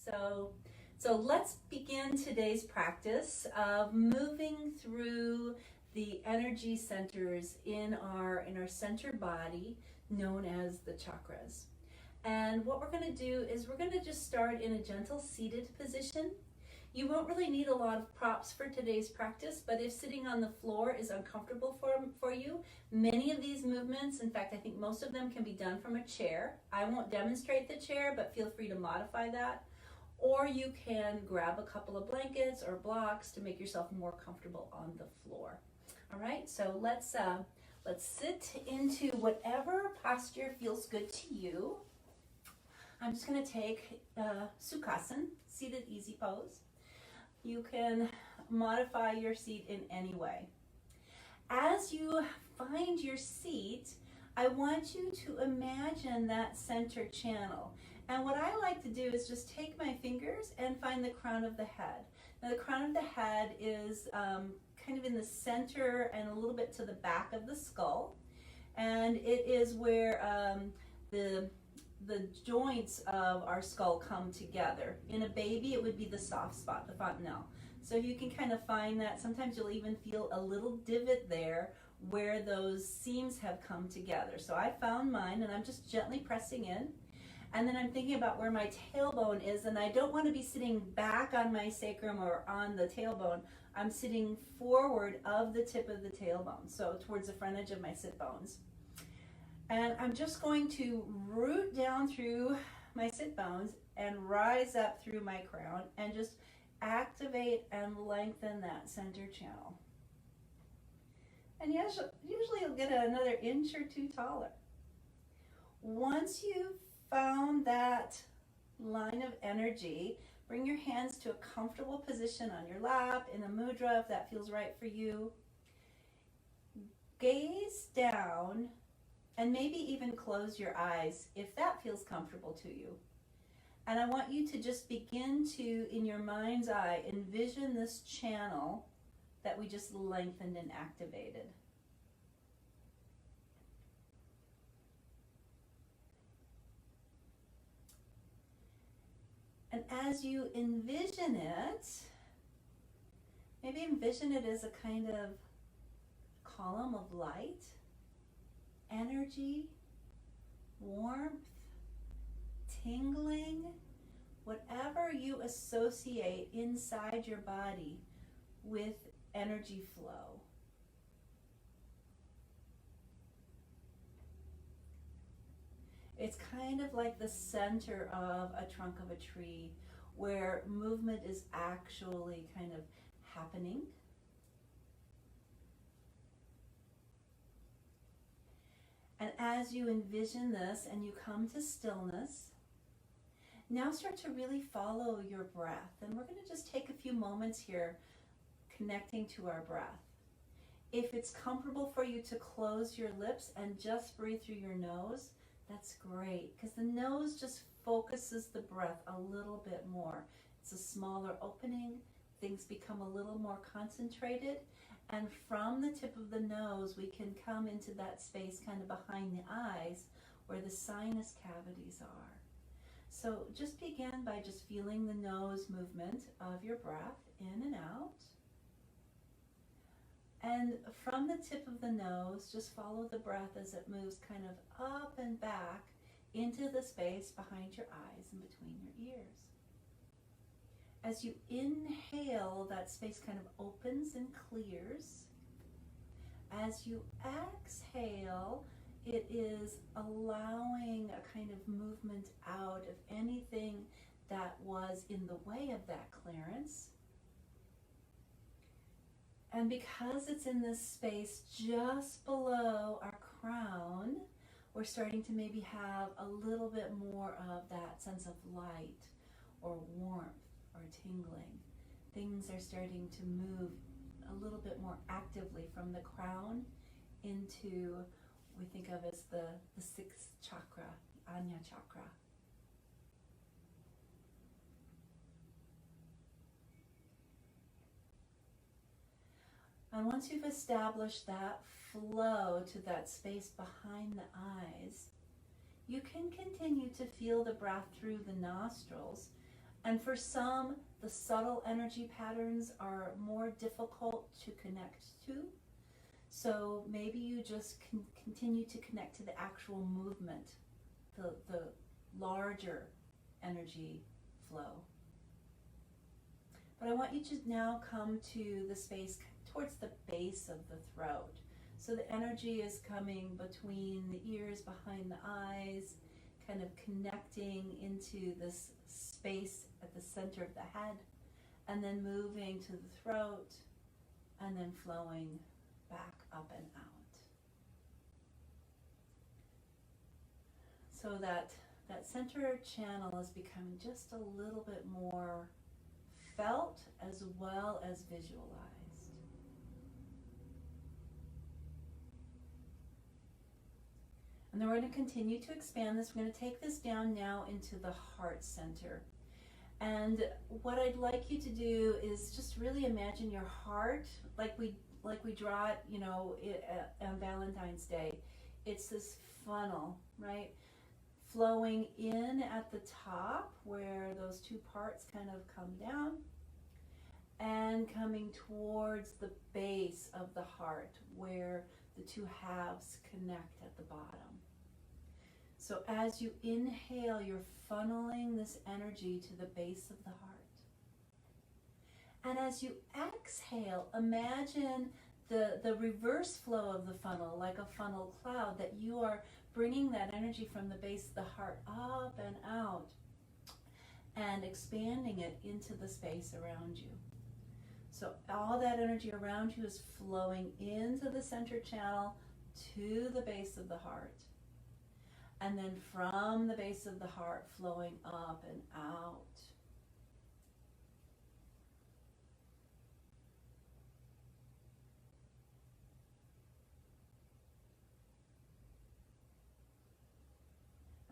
So let's begin today's practice of moving through the energy centers in our center body, known as the chakras. And what we're going to do is we're going to just start in a gentle seated position. You won't really need a lot of props for today's practice, but if sitting on the floor is uncomfortable for you, many of these movements, in fact, I think most of them can be done from a chair. I won't demonstrate the chair, but feel free to modify that. Or you can grab a couple of blankets or blocks to make yourself more comfortable on the floor. All right, so let's sit into whatever posture feels good to you. I'm just going to take Sukhasana, seated easy pose. You can modify your seat in any way. As you find your seat, I want you to imagine that center channel. And what I like to do is just take my fingers and find the crown of the head. Now the crown of the head is kind of in the center and a little bit to the back of the skull. And it is where the joints of our skull come together. In a baby, it would be the soft spot, the fontanelle. So you can kind of find that. Sometimes you'll even feel a little divot there where those seams have come together. So I found mine and I'm just gently pressing in. And then I'm thinking about where my tailbone is, and I don't want to be sitting back on my sacrum or on the tailbone. I'm sitting forward of the tip of the tailbone, so towards the front edge of my sit bones. And I'm just going to root down through my sit bones and rise up through my crown and just activate and lengthen that center channel. And usually you'll get another inch or two taller. Once you've found that line of energy, bring your hands to a comfortable position on your lap, in a mudra if that feels right for you. Gaze down and maybe even close your eyes if that feels comfortable to you. And I want you to just begin to, in your mind's eye, envision this channel that we just lengthened and activated. And as you envision it, maybe envision it as a kind of column of light, energy, warmth, tingling, whatever you associate inside your body with energy flow. It's kind of like the center of a trunk of a tree where movement is actually kind of happening. And as you envision this and you come to stillness, now start to really follow your breath. And we're going to just take a few moments here connecting to our breath. If it's comfortable for you to close your lips and just breathe through your nose, that's great, because the nose just focuses the breath a little bit more. It's a smaller opening, things become a little more concentrated, and from the tip of the nose we can come into that space kind of behind the eyes where the sinus cavities are. So just begin by just feeling the nose movement of your breath in and out. And from the tip of the nose, just follow the breath as it moves kind of up and back into the space behind your eyes and between your ears. As you inhale, that space kind of opens and clears. As you exhale, it is allowing a kind of movement out of anything that was in the way of that clearance. And because it's in this space just below our crown, we're starting to maybe have a little bit more of that sense of light or warmth or tingling. Things are starting to move a little bit more actively from the crown into what we think of as the sixth chakra, the Ajna chakra. And once you've established that flow to that space behind the eyes, you can continue to feel the breath through the nostrils, And for some, the subtle energy patterns are more difficult to connect to. So maybe you just continue to connect to the actual movement, the larger energy flow. But I want you to now come to the space towards the base of the throat. So the energy is coming between the ears, behind the eyes, kind of connecting into this space at the center of the head, and then moving to the throat, and then flowing back up and out. So that center channel is becoming just a little bit more felt as well as visualized. And then we're going to continue to expand this. We're going to take this down now into the heart center. And what I'd like you to do is just really imagine your heart like we draw it, you know, on Valentine's Day. It's this funnel, right? Flowing in at the top where those two parts kind of come down, and coming towards the base of the heart where the two halves connect at the bottom. So as you inhale, you're funneling this energy to the base of the heart. And as you exhale, imagine the reverse flow of the funnel, like a funnel cloud, that you are bringing that energy from the base of the heart up and out and expanding it into the space around you. So all that energy around you is flowing into the center channel to the base of the heart. And then from the base of the heart, flowing up and out.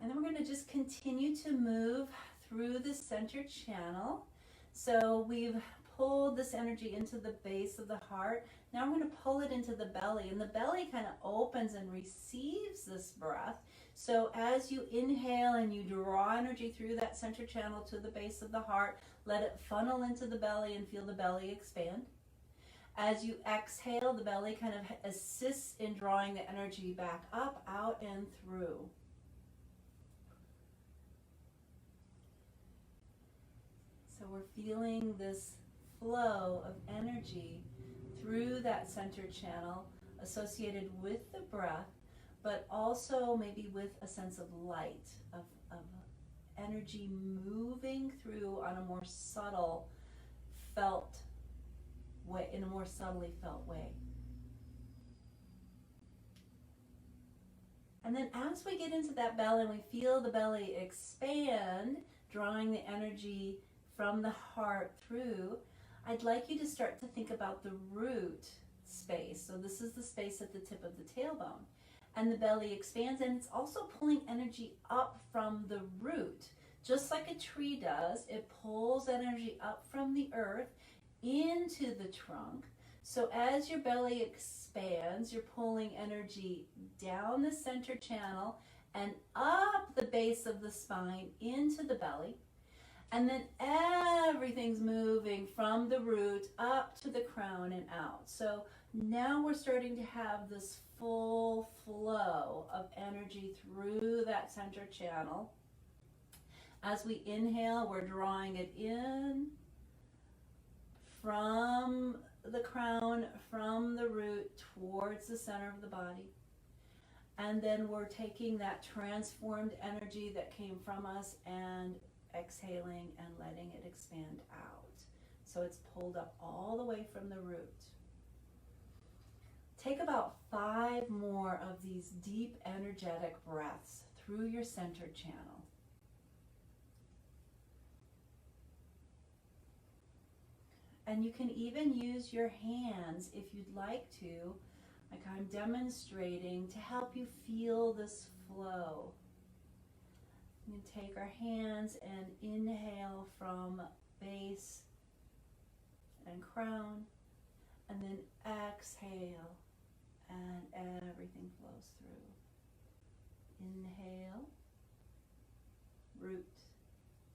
And then we're going to just continue to move through the center channel. So we've pulled this energy into the base of the heart. Now we're going to pull it into the belly, and the belly kind of opens and receives this breath. So as you inhale and you draw energy through that center channel to the base of the heart, let it funnel into the belly and feel the belly expand. As you exhale, the belly kind of assists in drawing the energy back up, out, and through. So we're feeling this flow of energy through that center channel associated with the breath, but also maybe with a sense of light, of energy moving through on a more subtle felt way, in a more subtly felt way. And then as we get into that belly and we feel the belly expand, drawing the energy from the heart through, I'd like you to start to think about the root space. So this is the space at the tip of the tailbone. And the belly expands, and it's also pulling energy up from the root. Just like a tree does, it pulls that energy up from the earth into the trunk. So as your belly expands, you're pulling energy down the center channel and up the base of the spine into the belly. And then everything's moving from the root up to the crown and out. So now we're starting to have this full flow of energy through that center channel. As we inhale, we're drawing it in from the crown, from the root towards the center of the body. And then we're taking that transformed energy that came from us and exhaling and letting it expand out. So it's pulled up all the way from the root. Take about 5 more of these deep energetic breaths through your center channel. And you can even use your hands if you'd like to, like I'm demonstrating, to help you feel this flow. We can take our hands and inhale from base and crown, and then exhale, and everything flows through. Inhale, root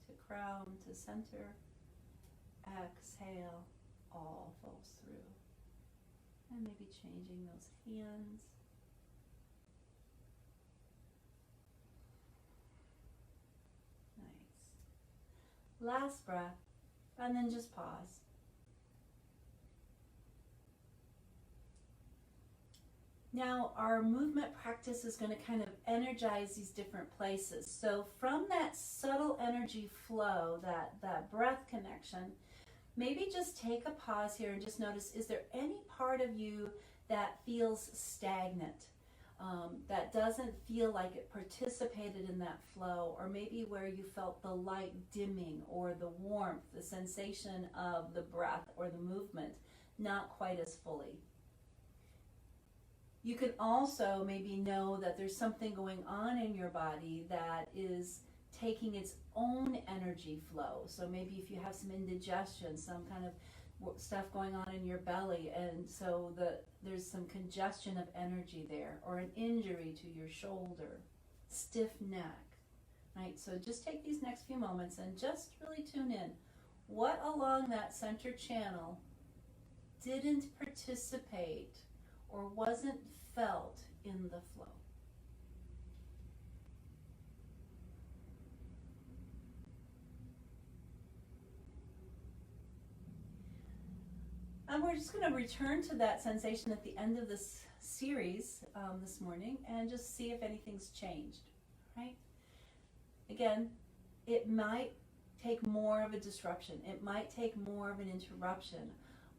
to crown to center. Exhale, all falls through. And maybe changing those hands. Nice. Last breath, and then just pause. Now our movement practice is going to kind of energize these different places. So from that subtle energy flow, that breath connection, maybe just take a pause here and just notice, is there any part of you that feels stagnant, that doesn't feel like it participated in that flow, or maybe where you felt the light dimming or the warmth, the sensation of the breath or the movement not quite as fully. You can also maybe know that there's something going on in your body that is taking its own energy flow. So maybe if you have some indigestion, some kind of stuff going on in your belly, and so there's some congestion of energy there, or an injury to your shoulder, stiff neck, right? So just take these next few moments and just really tune in. What along that center channel didn't participate or wasn't felt in the flow? And we're just going to return to that sensation at the end of this series this morning and just see if anything's changed, right? Again, it might take more of a disruption. It might take more of an interruption,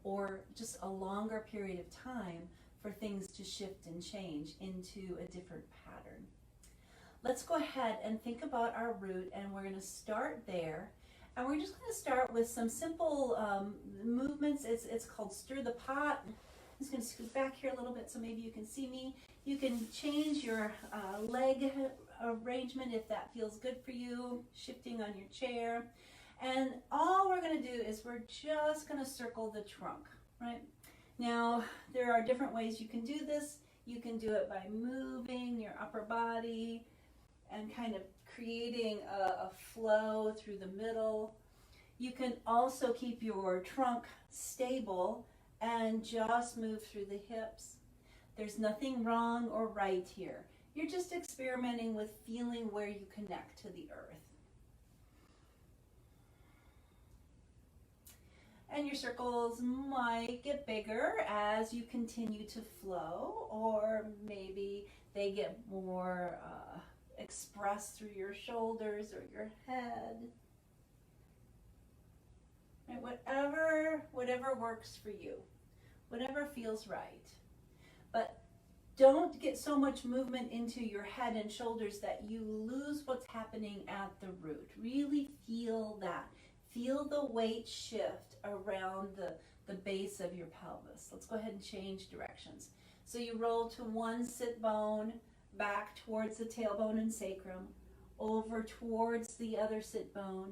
or just a longer period of time for things to shift and change into a different pattern. Let's go ahead and think about our root, and we're going to start there. And we're just going to start with some simple movements. It's called stir the pot. I'm just going to scoot back here a little bit so maybe you can see me. You can change your leg arrangement if that feels good for you, shifting on your chair. And all we're going to do is we're just going to circle the trunk, right? Now, there are different ways you can do this. You can do it by moving your upper body and kind of creating a flow through the middle. You can also keep your trunk stable and just move through the hips. There's nothing wrong or right here. You're just experimenting with feeling where you connect to the earth. And your circles might get bigger as you continue to flow, or maybe they get more expressed through your shoulders or your head. Right, whatever works for you, whatever feels right. But don't get so much movement into your head and shoulders that you lose what's happening at the root. Really feel that. Feel the weight shift around the base of your pelvis. Let's go ahead and change directions. So you roll to one sit bone, back towards the tailbone and sacrum, over towards the other sit bone,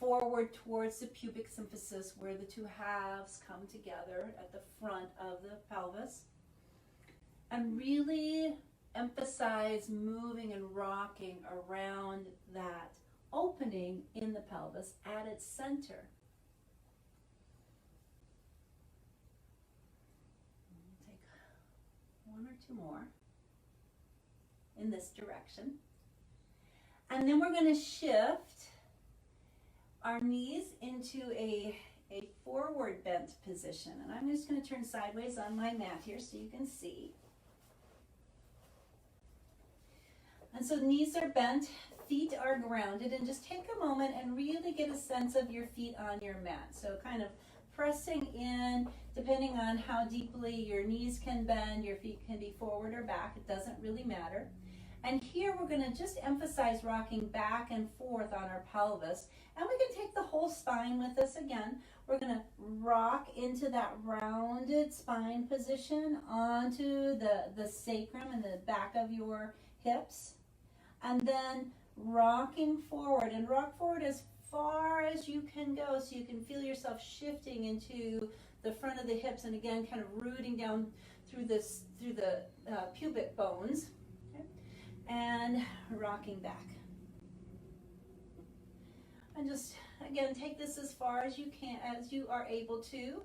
forward towards the pubic symphysis where the two halves come together at the front of the pelvis. And really emphasize moving and rocking around that opening in the pelvis at its center. Take one or two more in this direction. And then we're going to shift our knees into a forward bent position. And I'm just going to turn sideways on my mat here so you can see. And so knees are bent, feet are grounded, and just take a moment and really get a sense of your feet on your mat. So kind of pressing in, depending on how deeply your knees can bend, your feet can be forward or back, it doesn't really matter. And here we're going to just emphasize rocking back and forth on our pelvis. And we can take the whole spine with us again. We're going to rock into that rounded spine position onto the sacrum and the back of your hips. And then rocking forward, and rock forward as far as you can go so you can feel yourself shifting into the front of the hips, and again kind of rooting down through the pubic bones, okay? And rocking back. And just, again, take this as far as you can, as you are able to.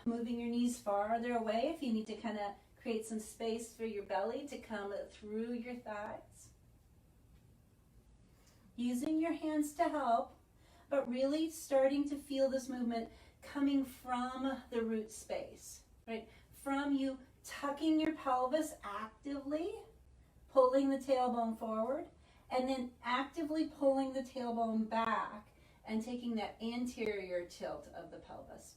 Moving your knees farther away if you need to kind of create some space for your belly to come through your thighs. Using your hands to help, but really starting to feel this movement coming from the root space, right? From you tucking your pelvis actively, pulling the tailbone forward, and then actively pulling the tailbone back and taking that anterior tilt of the pelvis.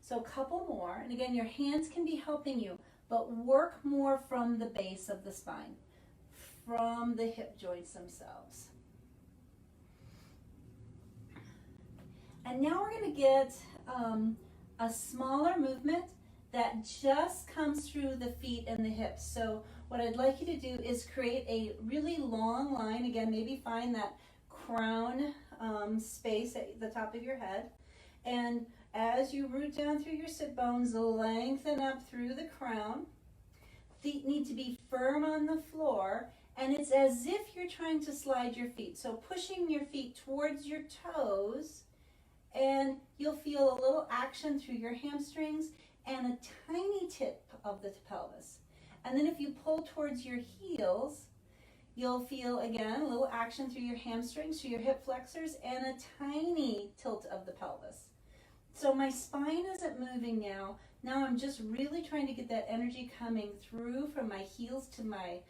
So a couple more, and again, your hands can be helping you, but work more from the base of the spine, from the hip joints themselves. And now we're going to get a smaller movement that just comes through the feet and the hips. So what I'd like you to do is create a really long line. Again, maybe find that crown space at the top of your head. And as you root down through your sit bones, lengthen up through the crown. Feet need to be firm on the floor. And it's as if you're trying to slide your feet. So pushing your feet towards your toes, and you'll feel a little action through your hamstrings and a tiny tip of the pelvis. And then if you pull towards your heels, you'll feel, again, a little action through your hamstrings, through your hip flexors, and a tiny tilt of the pelvis. So my spine isn't moving now. Now I'm just really trying to get that energy coming through from my heels to my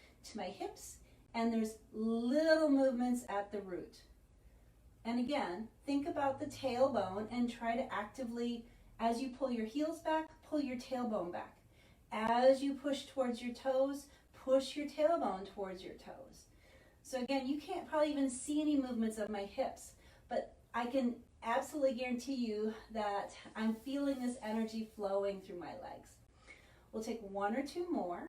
hips, and there's little movements at the root. And again, think about the tailbone and try to actively, as you pull your heels back, pull your tailbone back. As you push towards your toes, push your tailbone towards your toes. So again, you can't probably even see any movements of my hips, but I can absolutely guarantee you that I'm feeling this energy flowing through my legs. We'll take one or two more.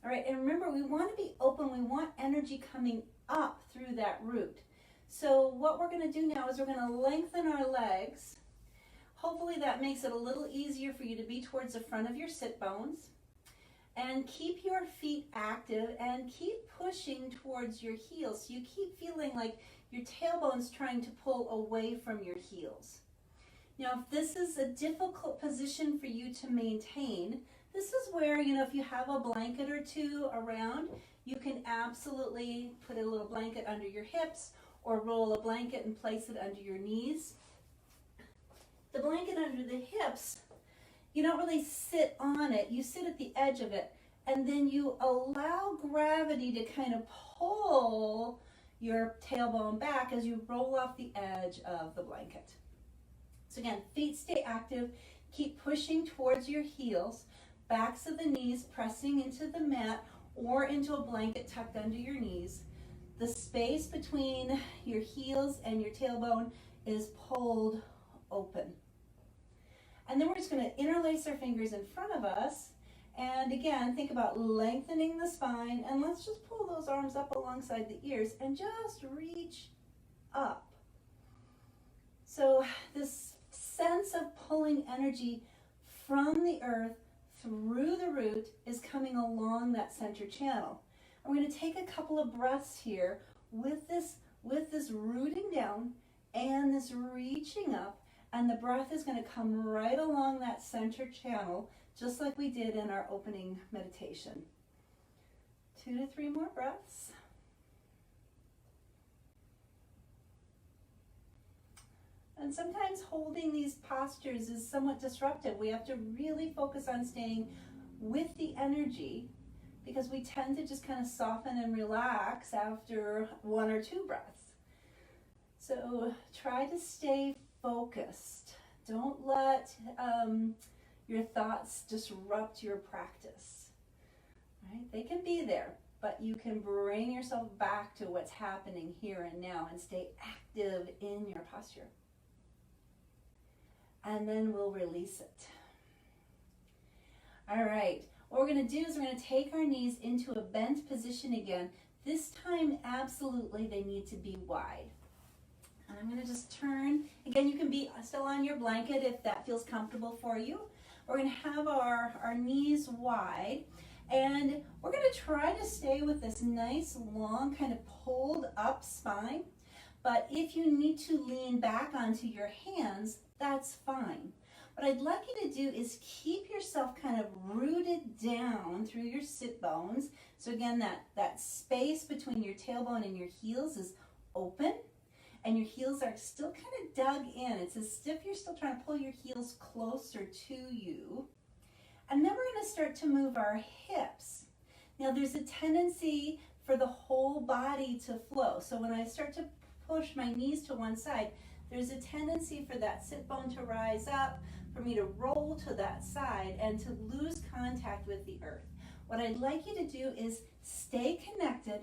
All right, and remember, we want to be open. We want energy coming up through that root. So what we're going to do now is we're going to lengthen our legs. Hopefully that makes it a little easier for you to be towards the front of your sit bones. And keep your feet active and keep pushing towards your heels. So you keep feeling like your tailbone's trying to pull away from your heels. Now, if this is a difficult position for you to maintain, this is where, if you have a blanket or two around, you can absolutely put a little blanket under your hips or roll a blanket and place it under your knees. The blanket under the hips, you don't really sit on it. You sit at the edge of it, and then you allow gravity to kind of pull your tailbone back as you roll off the edge of the blanket. So again, feet stay active. Keep pushing towards your heels. Backs of the knees pressing into the mat or into a blanket tucked under your knees. The space between your heels and your tailbone is pulled open. And then we're just going to interlace our fingers in front of us. And again, think about lengthening the spine. And let's just pull those arms up alongside the ears and just reach up. So this sense of pulling energy from the earth through the root is coming along that center channel. I'm going to take a couple of breaths here with this rooting down and this reaching up, and the breath is going to come right along that center channel, just like we did in our opening meditation. 2 to 3 more breaths. And sometimes holding these postures is somewhat disruptive. We have to really focus on staying with the energy, because we tend to just kind of soften and relax after 1 or 2 breaths. So try to stay focused. Don't let your thoughts disrupt your practice. Right? They can be there, but you can bring yourself back to what's happening here and now and stay active in your posture. And then we'll release it. All right, what we're going to do is we're going to take our knees into a bent position again. This time, absolutely, they need to be wide. And I'm going to just turn. Again, you can be still on your blanket if that feels comfortable for you. We're going to have our knees wide. And we're going to try to stay with this nice, long, kind of pulled up spine. But if you need to lean back onto your hands, that's fine. What I'd like you to do is keep yourself kind of rooted down through your sit bones. So again, that space between your tailbone and your heels is open, and your heels are still kind of dug in. It's as if you're still trying to pull your heels closer to you. And then we're going to start to move our hips. Now there's a tendency for the whole body to flow. So when I start to push my knees to one side, there's a tendency for that sit bone to rise up, for me to roll to that side and to lose contact with the earth. What I'd like you to do is stay connected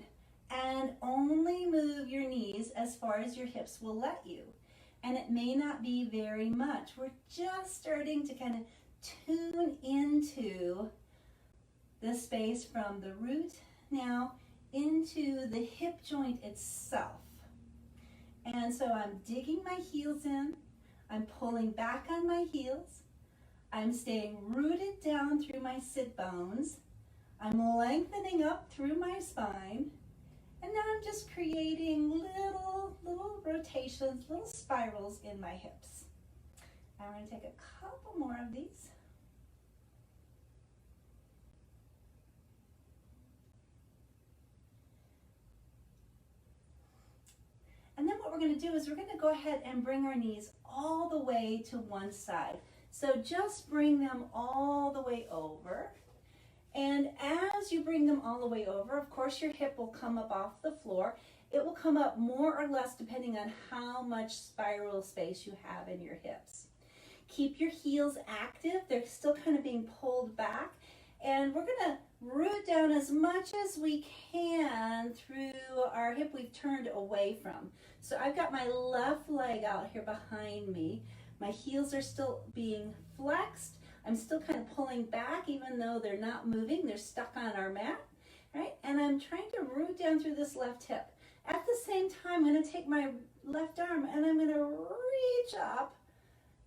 and only move your knees as far as your hips will let you. And it may not be very much. We're just starting to kind of tune into the space from the root now into the hip joint itself. And so I'm digging my heels in, I'm pulling back on my heels, I'm staying rooted down through my sit bones, I'm lengthening up through my spine, and now I'm just creating little rotations, little spirals in my hips. I'm going to take a couple more of these. And then what we're going to do is we're going to go ahead and bring our knees all the way to one side. So just bring them all the way over. And as you bring them all the way over, of course your hip will come up off the floor. It will come up more or less depending on how much spiral space you have in your hips. Keep your heels active. They're still kind of being pulled back. And we're going to root down as much as we can through our hip we've turned away from. So I've got my left leg out here behind me. My heels are still being flexed. I'm still kind of pulling back even though they're not moving. They're stuck on our mat, right? And I'm trying to root down through this left hip. At the same time, I'm going to take my left arm and I'm going to reach up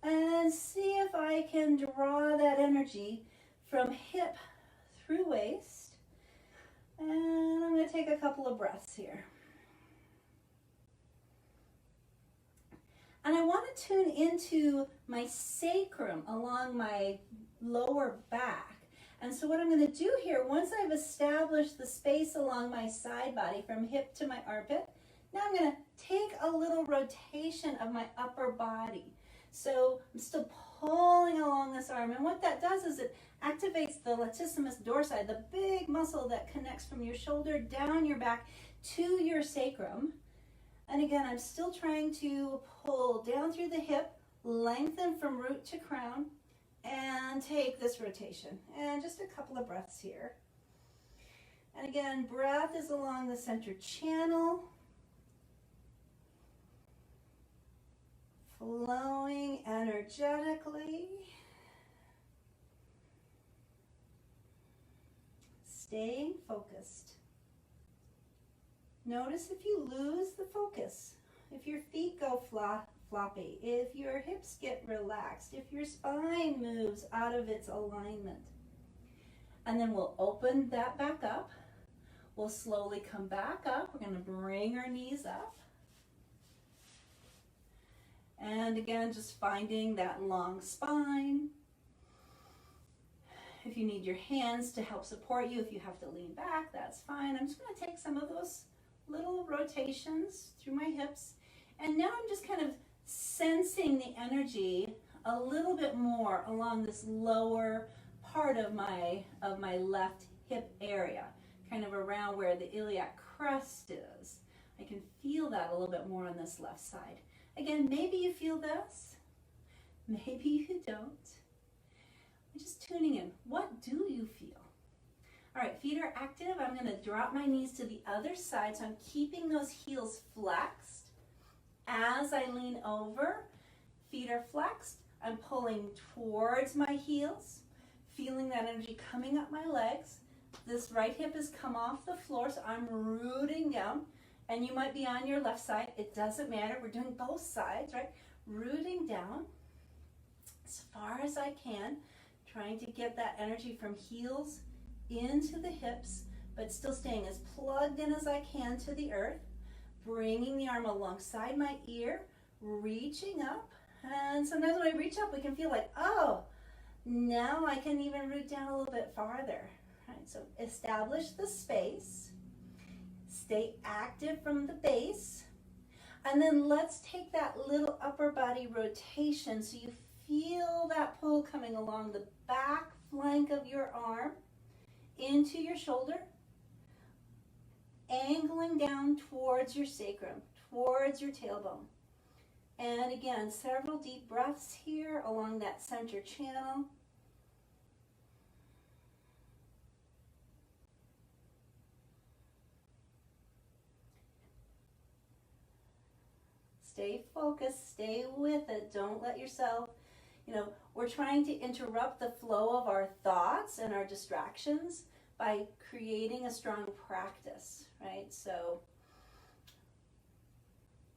and see if I can draw that energy from hip through waist. And I'm going to take a couple of breaths here. And I want to tune into my sacrum along my lower back. And so what I'm going to do here, once I've established the space along my side body from hip to my armpit, now I'm going to take a little rotation of my upper body. So I'm still pulling along this arm. And what that does is it activates the latissimus dorsi, the big muscle that connects from your shoulder down your back to your sacrum. And again, I'm still trying to pull down through the hip, lengthen from root to crown, and take this rotation. And just a couple of breaths here. And again, breath is along the center channel, flowing energetically, staying focused. Notice if you lose the focus, if your feet go floppy, if your hips get relaxed, if your spine moves out of its alignment. And then we'll open that back up. We'll slowly come back up. We're going to bring our knees up. And again, just finding that long spine. If you need your hands to help support you, if you have to lean back, that's fine. I'm just going to take some of those little rotations through my hips. And now I'm just kind of sensing the energy a little bit more along this lower part of my left hip area, kind of around where the iliac crest is. I can feel that a little bit more on this left side. Again, maybe you feel this, maybe you don't. I'm just tuning in. What do you feel? All right, feet are active. I'm going to drop my knees to the other side, so I'm keeping those heels flexed. As I lean over, feet are flexed. I'm pulling towards my heels, feeling that energy coming up my legs. This right hip has come off the floor, so I'm rooting down. And you might be on your left side. It doesn't matter. We're doing both sides, right? Rooting down as far as I can, trying to get that energy from heels into the hips, but still staying as plugged in as I can to the earth. Bringing the arm alongside my ear, reaching up. And sometimes when I reach up, we can feel like, oh, now I can even root down a little bit farther. All right, so establish the space. Stay active from the base. And then let's take that little upper body rotation so you feel that pull coming along the back flank of your arm into your shoulder, angling down towards your sacrum, towards your tailbone. And again, several deep breaths here along that center channel. Stay focused, stay with it. Don't let yourself, we're trying to interrupt the flow of our thoughts and our distractions by creating a strong practice, right? So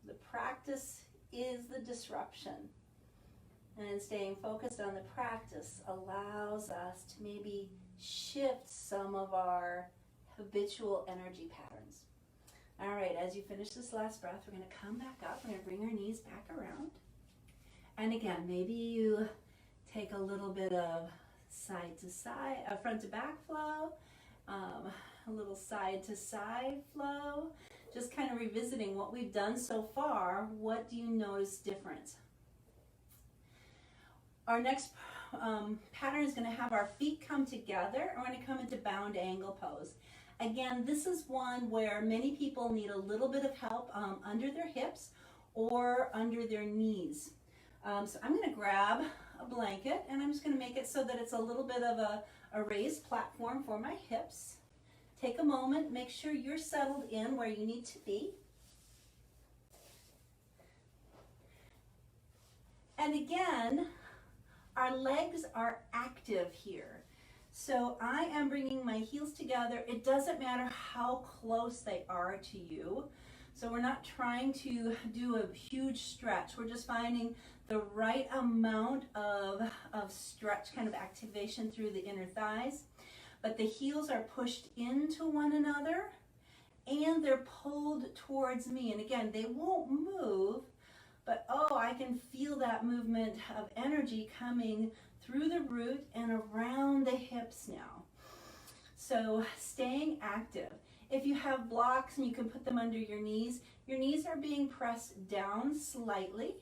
the practice is the disruption. And staying focused on the practice allows us to maybe shift some of our habitual energy patterns. All right, as you finish this last breath, we're going to come back up. We're going to bring our knees back around. And again, maybe you take a little bit of side to side, front to back flow, a little side to side flow, just kind of revisiting what we've done so far. What do you notice different? Our next pattern is going to have our feet come together. We're going to come into bound angle pose. Again, this is one where many people need a little bit of help under their hips or under their knees. So I'm going to grab a blanket and I'm just going to make it so that it's a little bit of a raised platform for my hips. Take a moment, make sure you're settled in where you need to be. And again, our legs are active here. So I am bringing my heels together. It doesn't matter how close they are to you. So we're not trying to do a huge stretch. We're just finding the right amount of stretch, kind of activation through the inner thighs. But the heels are pushed into one another and they're pulled towards me. And again, they won't move, but oh, I can feel that movement of energy coming through the root and around the hips now. So staying active. If you have blocks and you can put them under your knees are being pressed down slightly.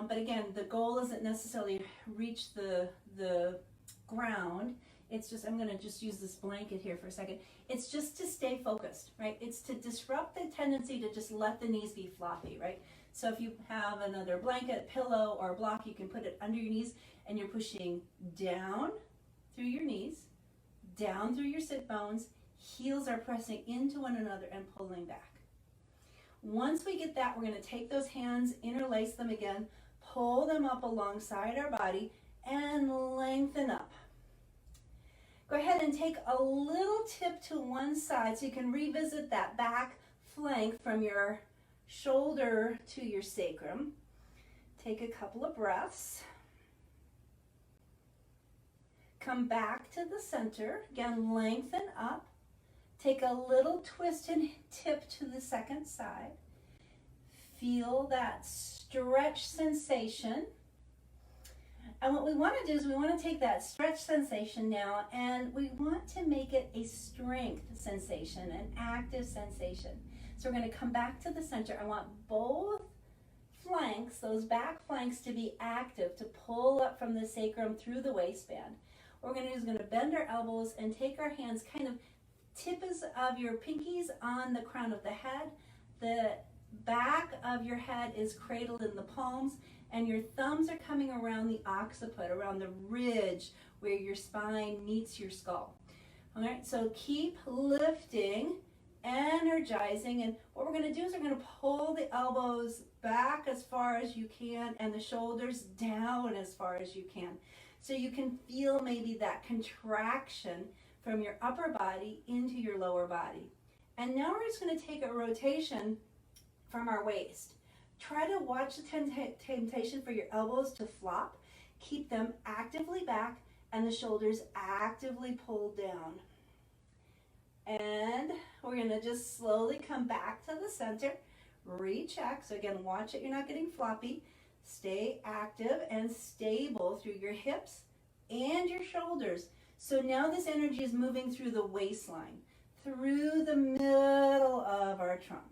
But again, the goal isn't necessarily reach the ground. It's just, I'm going to just use this blanket here for a second. It's just to stay focused, right? It's to disrupt the tendency to just let the knees be floppy, right? So if you have another blanket, pillow, or block, you can put it under your knees and you're pushing down through your knees, down through your sit bones, heels are pressing into one another and pulling back. Once we get that, we're going to take those hands, interlace them again, pull them up alongside our body, and lengthen up. Go ahead and take a little tip to one side so you can revisit that back flank from your shoulder to your sacrum. Take a couple of breaths. Come back to the center. Again, lengthen up. Take a little twist and tip to the second side. Feel that stretch sensation. And what we want to do is we want to take that stretch sensation now and we want to make it a strength sensation, an active sensation. So we're going to come back to the center. I want both flanks, those back flanks, to be active, to pull up from the sacrum through the waistband. What we're going to do is going to bend our elbows and take our hands, kind of tips of your pinkies on the crown of the head. The back of your head is cradled in the palms, and your thumbs are coming around the occiput, around the ridge where your spine meets your skull. All right, so keep lifting, energizing, and what we're going to do is we're going to pull the elbows back as far as you can and the shoulders down as far as you can. So you can feel maybe that contraction from your upper body into your lower body. And now we're just going to take a rotation from our waist. Try to watch the temptation for your elbows to flop. Keep them actively back and the shoulders actively pulled down. And we're gonna just slowly come back to the center, recheck. So again, watch it, you're not getting floppy. Stay active and stable through your hips and your shoulders. So now this energy is moving through the waistline, through the middle of our trunk.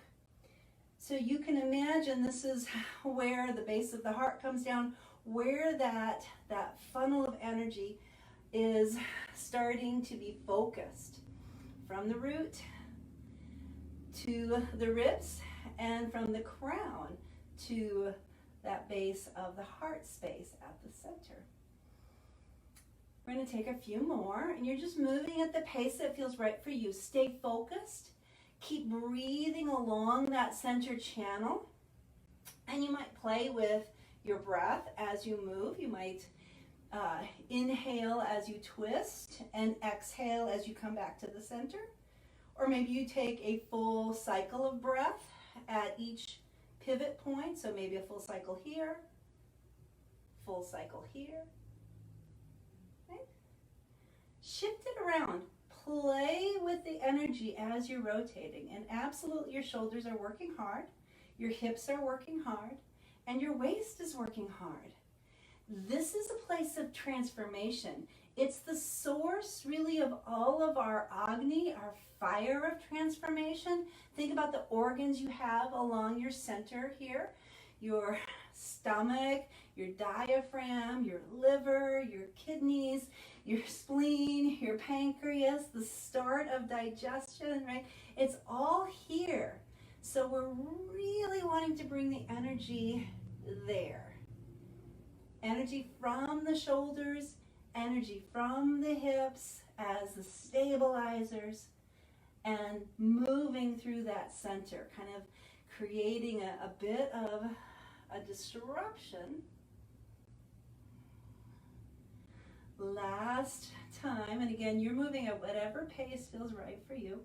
So you can imagine this is where the base of the heart comes down, where that funnel of energy is starting to be focused. From the root to the ribs, and from the crown to that base of the heart space at the center. We're going to take a few more, and you're just moving at the pace that feels right for you. Stay focused. Keep breathing along that center channel, and you might play with your breath as you move. You might inhale as you twist and exhale as you come back to the center. Or maybe you take a full cycle of breath at each pivot point. So maybe a full cycle here, full cycle here. Okay. Shift it around. Play with the energy as you're rotating. And absolutely your shoulders are working hard, your hips are working hard, and your waist is working hard. This is a place of transformation. It's the source really of all of our Agni, our fire of transformation. Think about the organs you have along your center here. Your stomach, your diaphragm, your liver, your kidneys, your spleen, your pancreas, the start of digestion, right? It's all here. So we're really wanting to bring the energy there. Energy from the shoulders, energy from the hips as the stabilizers, and moving through that center, kind of creating a bit of a disruption. Last time, and again, you're moving at whatever pace feels right for you.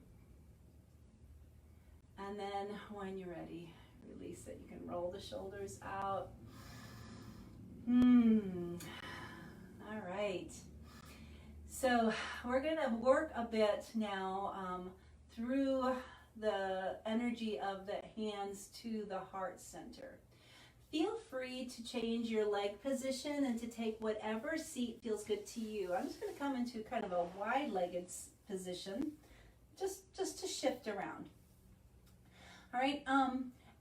And then when you're ready, release it. You can roll the shoulders out. All right. So we're going to work a bit now through the energy of the hands to the heart center. Feel free to change your leg position and to take whatever seat feels good to you. I'm just going to come into kind of a wide-legged position, just to shift around. All right.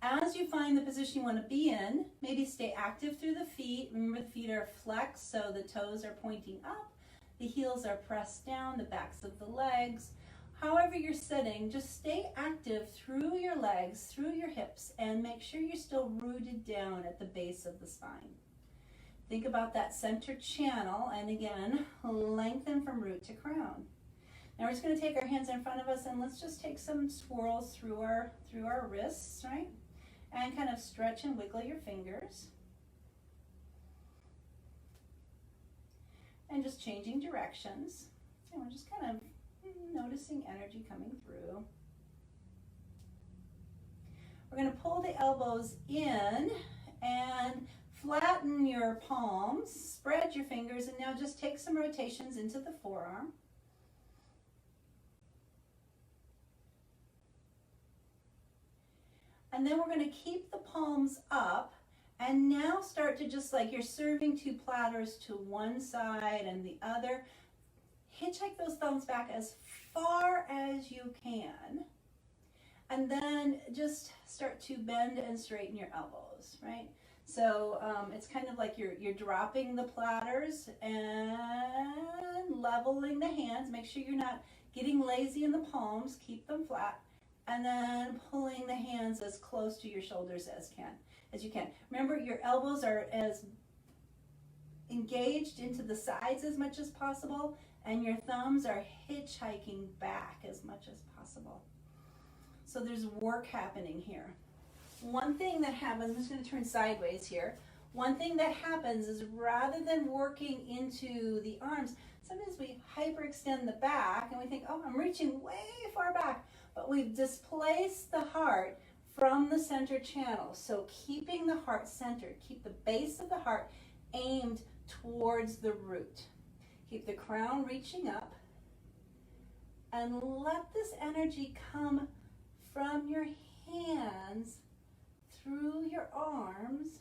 As you find the position you want to be in, maybe stay active through the feet. Remember, the feet are flexed, so the toes are pointing up, the heels are pressed down, the backs of the legs. However you're sitting, just stay active through your legs, through your hips, and make sure you're still rooted down at the base of the spine. Think about that center channel, and again, lengthen from root to crown. Now we're just going to take our hands in front of us, and let's just take some swirls through our wrists, right? And kind of stretch and wiggle your fingers. And just changing directions. And we're just kind of noticing energy coming through. We're going to pull the elbows in and flatten your palms, spread your fingers, and now just take some rotations into the forearm. And then we're going to keep the palms up and now start to, just like you're serving two platters to one side and the other, hitchhike those thumbs back as far as you can. And then just start to bend and straighten your elbows, right? So it's kind of like you're dropping the platters and leveling the hands. Make sure you're not getting lazy in the palms. Keep them flat. And then pulling the hands as close to your shoulders as you can. Remember, your elbows are as engaged into the sides as much as possible, and your thumbs are hitchhiking back as much as possible. So there's work happening here. One thing that happens, I'm just going to turn sideways here. One thing that happens is, rather than working into the arms, sometimes we hyperextend the back and we think, oh, I'm reaching way far back. But we've displaced the heart from the center channel. So keeping the heart centered, keep the base of the heart aimed towards the root. Keep the crown reaching up. And let this energy come from your hands through your arms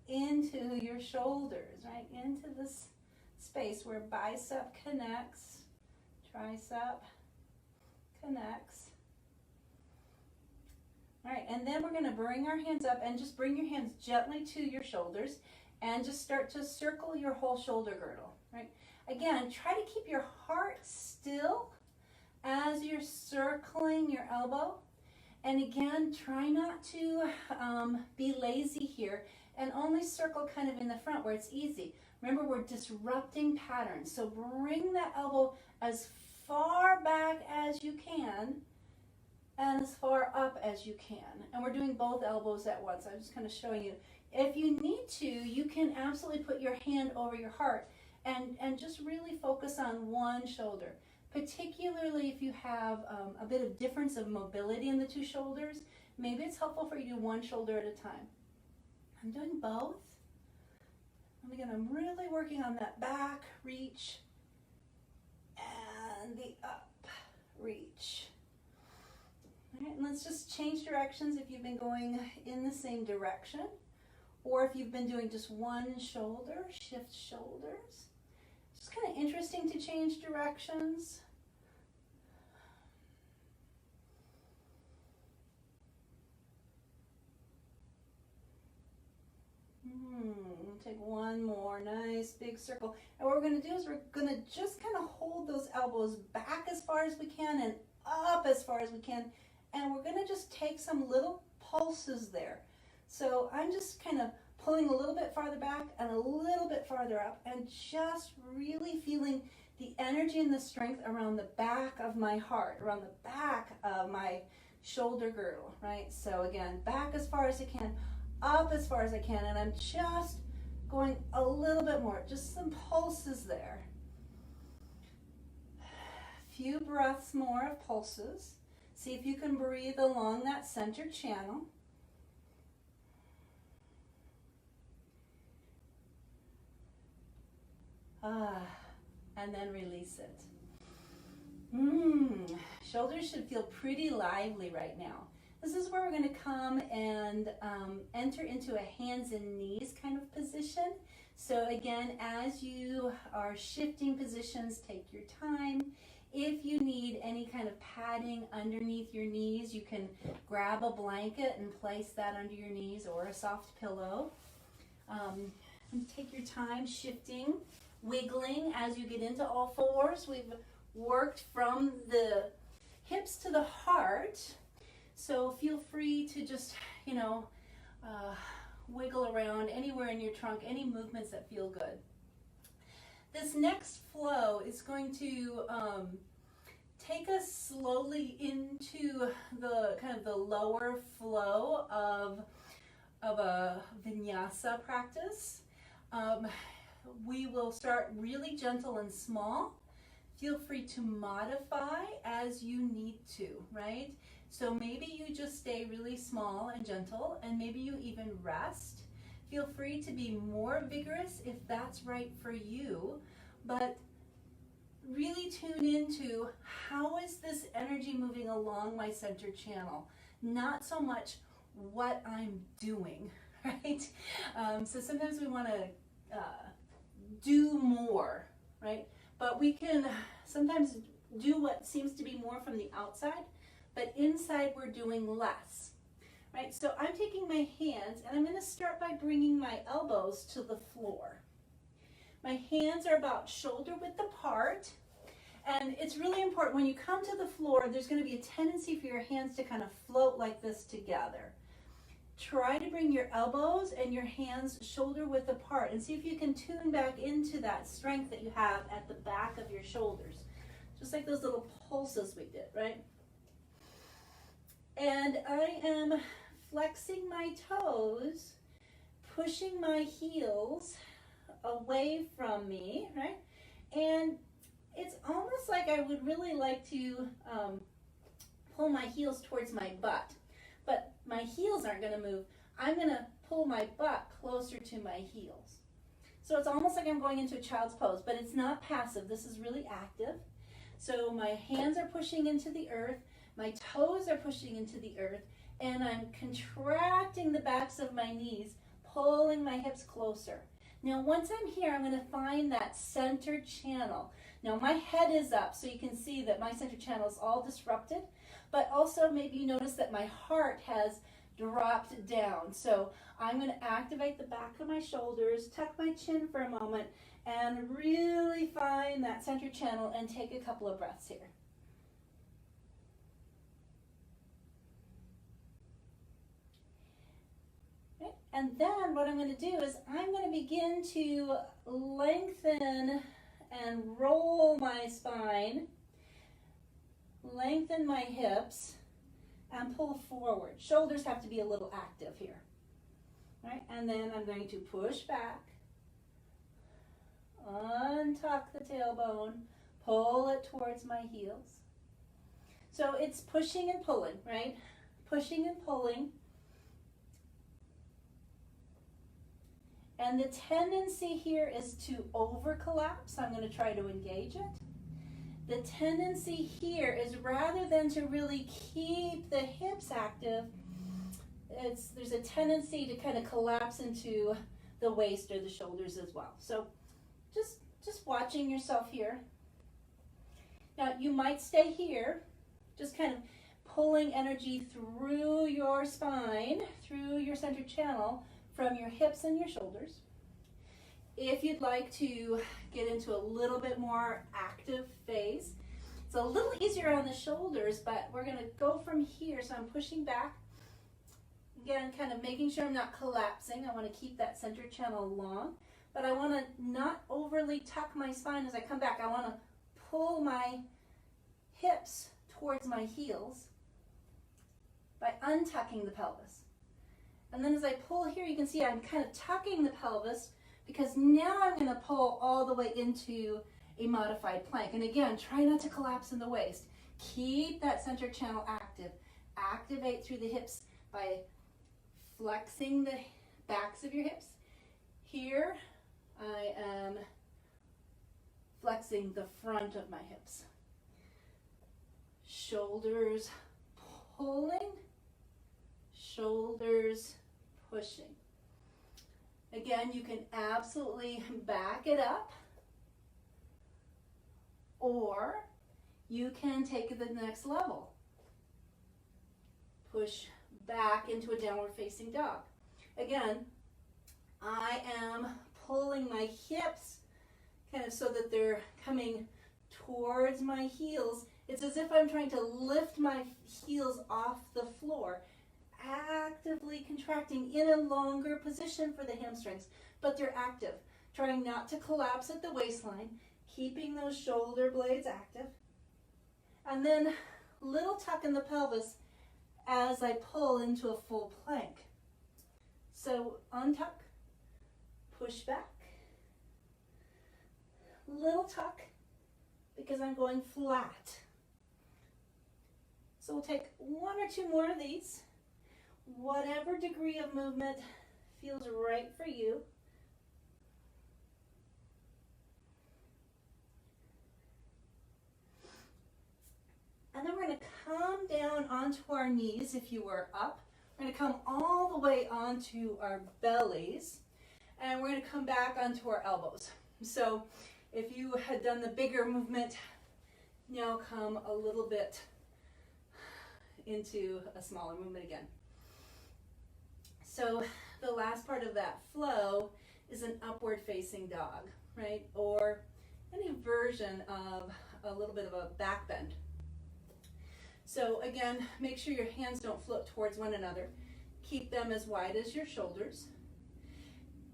into your shoulders, right? Into this space where bicep connects, tricep connects. All right, and then we're going to bring our hands up and just bring your hands gently to your shoulders and just start to circle your whole shoulder girdle, right? Again, try to keep your heart still as you're circling your elbow. And again, try not to be lazy here and only circle kind of in the front where it's easy. Remember, we're disrupting patterns. So bring that elbow as far back as you can and as far up as you can. And we're doing both elbows at once. I'm just kind of showing you. If you need to, you can absolutely put your hand over your heart and just really focus on one shoulder. Particularly if you have a bit of difference of mobility in the two shoulders, maybe it's helpful for you to do one shoulder at a time. I'm doing both. And again, I'm really working on that back reach and the up reach. All right, and let's just change directions if you've been going in the same direction, or if you've been doing just one shoulder, shift shoulders. It's kind of interesting to change directions. Take one more nice big circle. And what we're going to do is we're going to just kind of hold those elbows back as far as we can and up as far as we can. And we're going to just take some little pulses there. So I'm just kind of pulling a little bit farther back and a little bit farther up and just really feeling the energy and the strength around the back of my heart, around the back of my shoulder girdle, right? So again, back as far as I can, up as far as I can, and I'm just going a little bit more, just some pulses there. Few breaths more of pulses. See if you can breathe along that center channel. And then release it. Shoulders should feel pretty lively right now. This is where we're going to come and enter into a hands and knees kind of position. So again, as you are shifting positions, take your time. If you need any kind of padding underneath your knees, you can grab a blanket and place that under your knees or a soft pillow. And take your time shifting, wiggling as you get into all fours. We've worked from the hips to the heart. So feel free to just, wiggle around anywhere in your trunk, any movements that feel good. This next flow is going to take us slowly into the kind of the lower flow of a vinyasa practice. We will start really gentle and small. Feel free to modify as you need to, right? So maybe you just stay really small and gentle, and maybe you even rest. Feel free to be more vigorous if that's right for you, but really tune into how is this energy moving along my center channel, not so much what I'm doing, right? So sometimes we want to do more, right? But we can sometimes do what seems to be more from the outside, but inside we're doing less, right? So I'm taking my hands and I'm going to start by bringing my elbows to the floor. My hands are about shoulder width apart, and it's really important when you come to the floor, there's going to be a tendency for your hands to kind of float like this together. Try to bring your elbows and your hands shoulder width apart and see if you can tune back into that strength that you have at the back of your shoulders. Just like those little pulses we did, right? And I am flexing my toes, pushing my heels away from me, right? And it's almost like I would really like to pull my heels towards my butt, but my heels aren't going to move. I'm going to pull my butt closer to my heels. So it's almost like I'm going into a child's pose, but it's not passive. This is really active. So my hands are pushing into the earth, my toes are pushing into the earth, and I'm contracting the backs of my knees, pulling my hips closer. Now once I'm here, I'm going to find that center channel. Now my head is up, so you can see that my center channel is all disrupted, but also maybe you notice that my heart has dropped down. So I'm going to activate the back of my shoulders, tuck my chin for a moment, and really find that center channel and take a couple of breaths here. Okay. And then what I'm going to do is I'm going to begin to lengthen and roll my spine, lengthen my hips, and pull forward. Shoulders have to be a little active here. All right, and then I'm going to push back, untuck the tailbone, pull it towards my heels. So it's pushing and pulling, right? Pushing and pulling. And the tendency here is to over collapse. I'm going to try to engage it. The tendency here is rather than to really keep the hips active, there's a tendency to kind of collapse into the waist or the shoulders as well. So just watching yourself here. Now you might stay here, just kind of pulling energy through your spine, through your center channel, from your hips and your shoulders. If you'd like to get into a little bit more active phase, it's a little easier on the shoulders, but we're going to go from here. So I'm pushing back. Again, kind of making sure I'm not collapsing. I want to keep that center channel long, but I want to not overly tuck my spine as I come back. I want to pull my hips towards my heels by untucking the pelvis. And then as I pull here, you can see I'm kind of tucking the pelvis because now I'm going to pull all the way into a modified plank. And again, try not to collapse in the waist. Keep that center channel active. Activate through the hips by flexing the backs of your hips. Here, I am flexing the front of my hips. Shoulders pulling, shoulders pushing. Again, you can absolutely back it up, or you can take it to the next level. Push back into a downward facing dog. Again, I am pulling my hips kind of so that they're coming towards my heels. It's as if I'm trying to lift my heels off the floor, actively contracting in a longer position for the hamstrings, but they're active, trying not to collapse at the waistline, keeping those shoulder blades active. And then little tuck in the pelvis as I pull into a full plank. So untuck, push back, little tuck, because I'm going flat. So we'll take one or two more of these. Whatever degree of movement feels right for you. And then we're going to come down onto our knees if you were up. We're going to come all the way onto our bellies. And we're going to come back onto our elbows. So if you had done the bigger movement, now come a little bit into a smaller movement again. So the last part of that flow is an upward facing dog, right? Or any version of a little bit of a back bend. So again, make sure your hands don't float towards one another. Keep them as wide as your shoulders.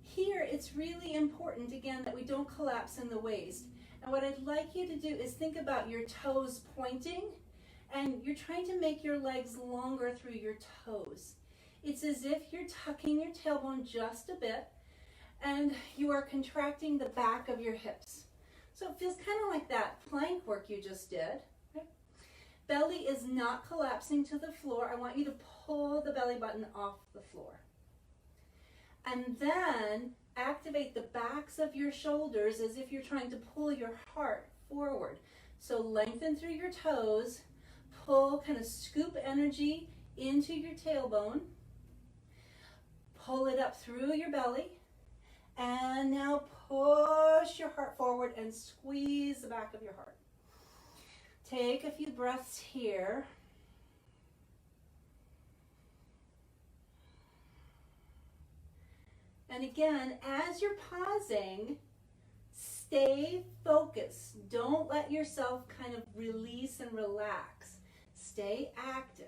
Here, it's really important, again, that we don't collapse in the waist. And what I'd like you to do is think about your toes pointing, and you're trying to make your legs longer through your toes. It's as if you're tucking your tailbone just a bit, and you are contracting the back of your hips. So it feels kind of like that plank work you just did. Okay? Belly is not collapsing to the floor. I want you to pull the belly button off the floor. And then activate the backs of your shoulders as if you're trying to pull your heart forward. So lengthen through your toes, pull, kind of scoop energy into your tailbone, pull it up through your belly, and now push your heart forward and squeeze the back of your heart. Take a few breaths here. And again, as you're pausing, stay focused. Don't let yourself kind of release and relax. Stay active.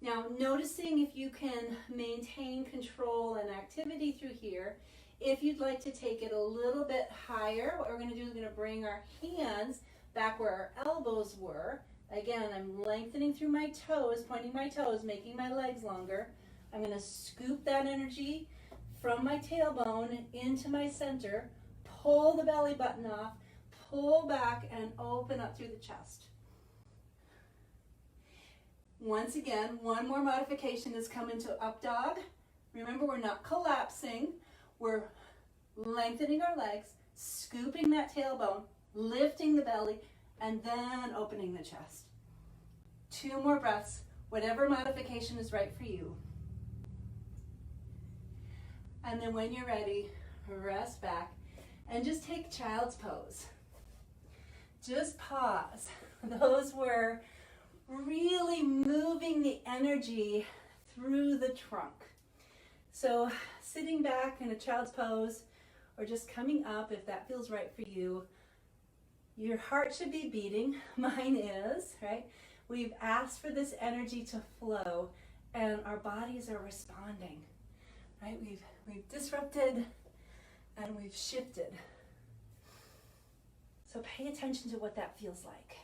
Now, noticing if you can maintain control and activity through here. If you'd like to take it a little bit higher, what we're going to do is we're going to bring our hands back where our elbows were. Again, I'm lengthening through my toes, pointing my toes, making my legs longer. I'm going to scoop that energy from my tailbone into my center, pull the belly button off, pull back, and open up through the chest. Once again, one more modification is come into up dog. Remember, we're not collapsing. We're lengthening our legs, scooping that tailbone, lifting the belly, and then opening the chest. 2 more breaths, whatever modification is right for you. And then when you're ready, rest back and just take child's pose. Just pause. Those were really moving the energy through the trunk. So sitting back in a child's pose or just coming up if that feels right for you. Your heart should be beating. Mine is, right? We've asked for this energy to flow and our bodies are responding, right? We've disrupted and we've shifted. So pay attention to what that feels like.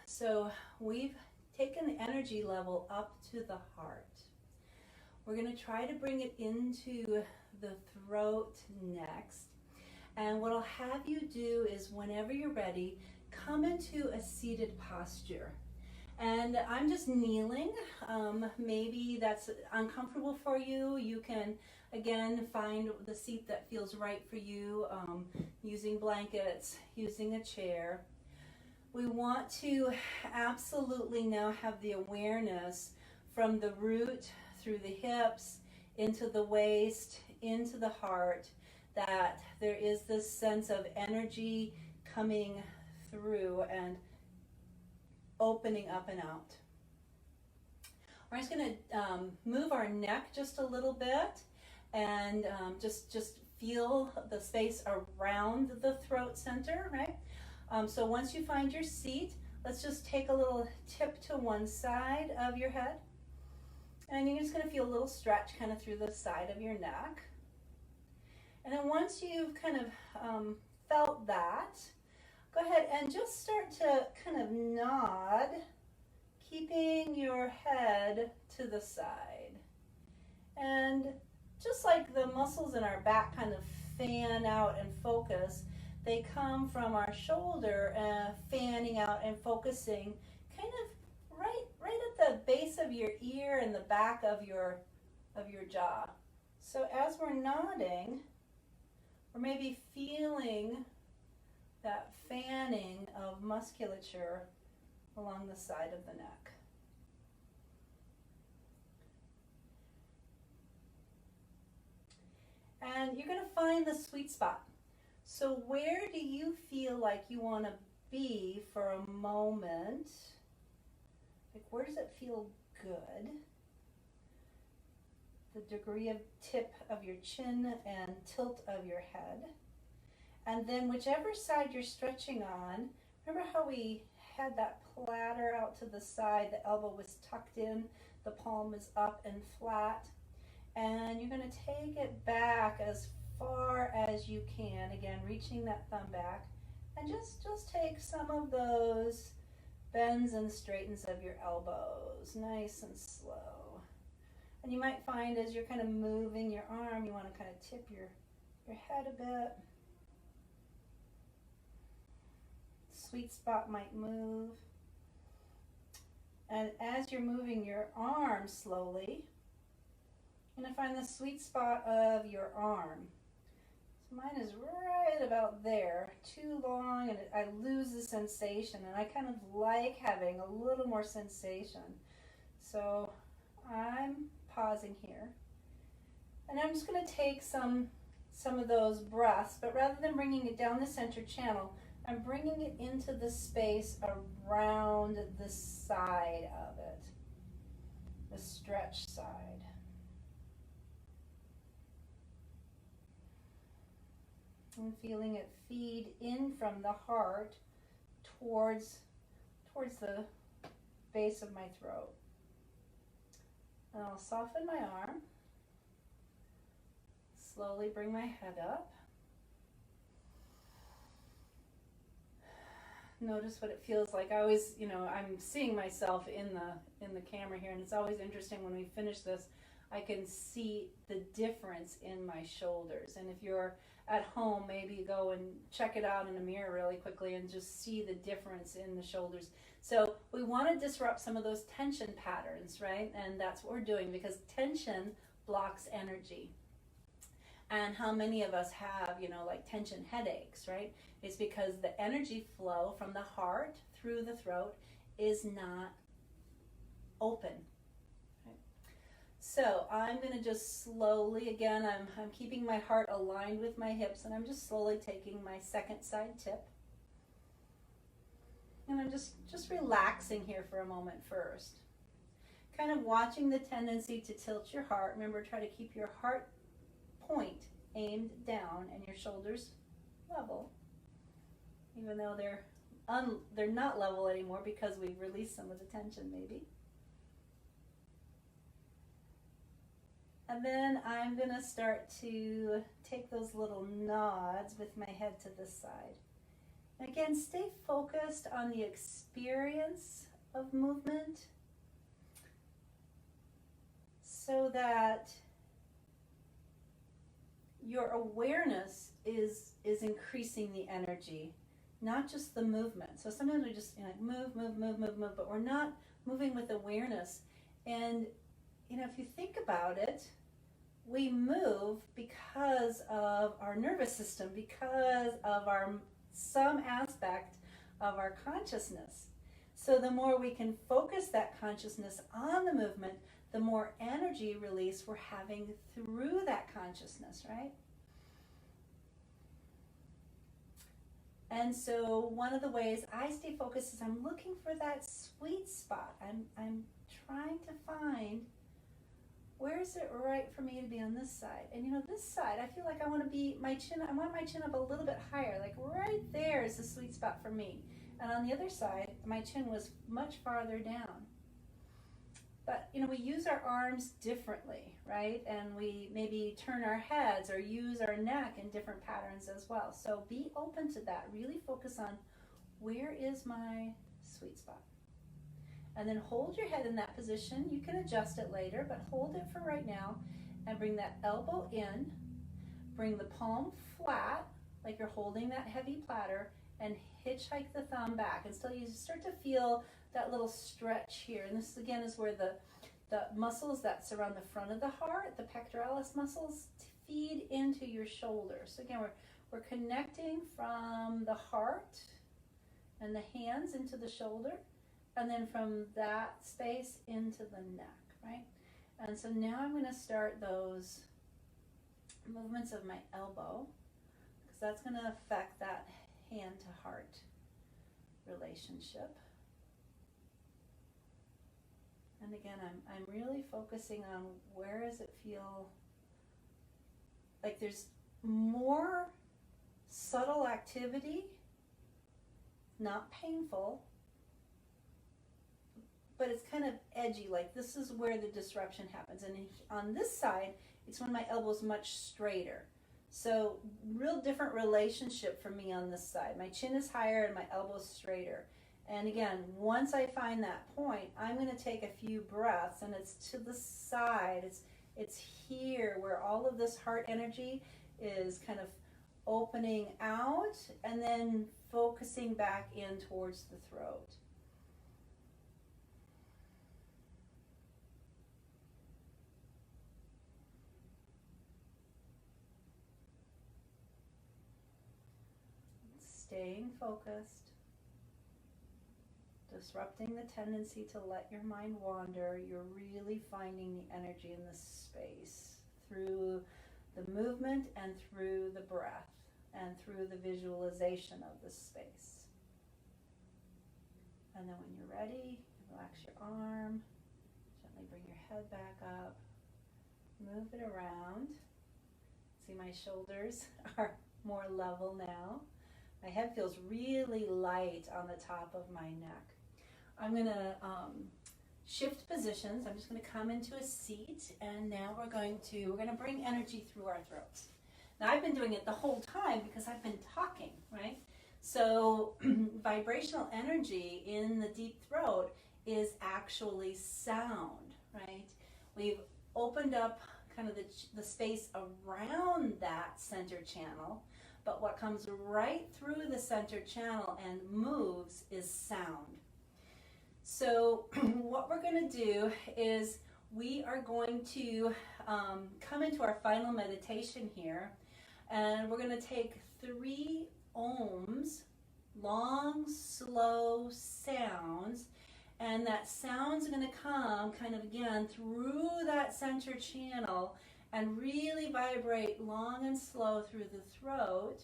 So we've taken the energy level up to the heart. We're going to try to bring it into the throat next. And what I'll have you do is whenever you're ready, come into a seated posture. And I'm just kneeling. Maybe that's uncomfortable for you. You can, again, find the seat that feels right for you, using blankets, using a chair. We want to absolutely now have the awareness from the root through the hips, into the waist, into the heart, that there is this sense of energy coming through and opening up and out. We're just going to move our neck just a little bit and just feel the space around the throat center, right? So once you find your seat, let's just take a little tip to one side of your head. And you're just going to feel a little stretch kind of through the side of your neck. And then once you've kind of felt that, go ahead and just start to kind of nod, keeping your head to the side. And just like the muscles in our back kind of fan out and focus, they come from our shoulder, fanning out and focusing kind of right at the base of your ear and the back of your jaw. So as we're nodding, we're maybe feeling that fanning of musculature along the side of the neck. And you're going to find the sweet spot. So where do you feel like you want to be for a moment? Like, where does it feel good? The degree of tip of your chin and tilt of your head. And then whichever side you're stretching on, remember how we had that platter out to the side, the elbow was tucked in, the palm is up and flat. And you're going to take it back as far as you can, again reaching that thumb back, and just take some of those bends and straightens of your elbows, nice and slow. And you might find as you're kind of moving your arm, you want to kind of tip your your head a bit. Sweet spot might move. And as you're moving your arm slowly, you're going to find the sweet spot of your arm. So mine is right about there, too long, and I lose the sensation, and I kind of like having a little more sensation. So I'm pausing here, and I'm just going to take some of those breaths, but rather than bringing it down the center channel, I'm bringing it into the space around the side of it, the stretch side. I'm feeling it feed in from the heart towards the base of my throat. And I'll soften my arm, slowly bring my head up. Notice what it feels like. I always, I'm seeing myself in the camera here, and it's always interesting when we finish this, I can see the difference in my shoulders. And if you're at home, maybe go and check it out in a mirror really quickly and just see the difference in the shoulders. So we want to disrupt some of those tension patterns, right? And that's what we're doing, because tension blocks energy. And how many of us have, like tension headaches, right? It's because the energy flow from the heart through the throat is not open. Right? So I'm going to just slowly, again, I'm keeping my heart aligned with my hips, and I'm just slowly taking my second side tip. And I'm just relaxing here for a moment first. Kind of watching the tendency to tilt your heart. Remember, try to keep your heart point aimed down and your shoulders level, even though they're not level anymore because we've released some of the tension maybe. And then I'm going to start to take those little nods with my head to the side. And again, stay focused on the experience of movement so that your awareness is increasing the energy, not just the movement. So sometimes we just move, but we're not moving with awareness. And if you think about it, we move because of our nervous system, because of some aspect of our consciousness. So the more we can focus that consciousness on the movement, the more energy release we're having through that consciousness, right? And so one of the ways I stay focused is I'm looking for that sweet spot. I'm trying to find, where is it right for me to be on this side? And this side, I feel like I want my chin up a little bit higher, like right there is the sweet spot for me. And on the other side, my chin was much farther down. But, we use our arms differently, right? And we maybe turn our heads or use our neck in different patterns as well. So be open to that. Really focus on, where is my sweet spot? And then hold your head in that position. You can adjust it later, but hold it for right now. And bring that elbow in. Bring the palm flat, like you're holding that heavy platter, and hitchhike the thumb back until you start to feel that little stretch here. And this again is where the muscles that surround the front of the heart, the pectoralis muscles, feed into your shoulders. So again, we're connecting from the heart and the hands into the shoulder, and then from that space into the neck, right? And so now I'm going to start those movements of my elbow, because that's going to affect that hand to heart relationship. And again, I'm really focusing on, where does it feel like there's more subtle activity, not painful, but it's kind of edgy, like this is where the disruption happens. And on this side, it's when my elbow's much straighter. So real different relationship for me on this side. My chin is higher and my elbow's straighter. And again, once I find that point, I'm going to take a few breaths, and it's to the side. It's here where all of this heart energy is kind of opening out and then focusing back in towards the throat. Staying focused, disrupting the tendency to let your mind wander. You're really finding the energy in this space through the movement and through the breath and through the visualization of this space. And then when you're ready, relax your arm, gently bring your head back up, move it around. See, my shoulders are more level now. My head feels really light on the top of my neck. I'm going to shift positions. I'm just going to come into a seat, and now we're going to bring energy through our throats. Now, I've been doing it the whole time because I've been talking, right? So vibrational energy in the deep throat is actually sound, right? We've opened up kind of the space around that center channel, but what comes right through the center channel and moves is sound. So what we're going to do is we are going to come into our final meditation here, and we're going to take 3 ohms, long, slow sounds, and that sound's going to come kind of again through that center channel and really vibrate long and slow through the throat,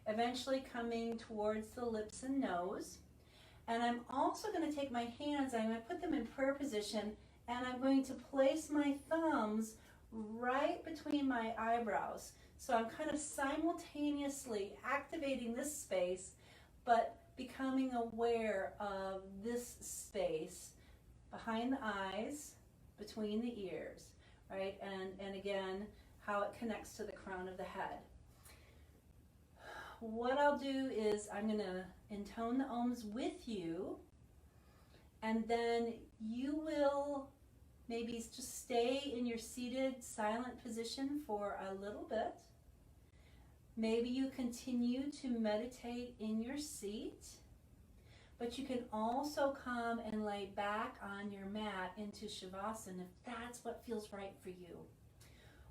eventually coming towards the lips and nose. And I'm also going to take my hands, I'm going to put them in prayer position, and I'm going to place my thumbs right between my eyebrows. So I'm kind of simultaneously activating this space, but becoming aware of this space behind the eyes, between the ears, right? And again, how it connects to the crown of the head. What I'll do is I'm going to intone the ohms with you, and then you will maybe just stay in your seated silent position for a little bit. Maybe you continue to meditate in your seat, but you can also come and lay back on your mat into Shavasana if that's what feels right for you.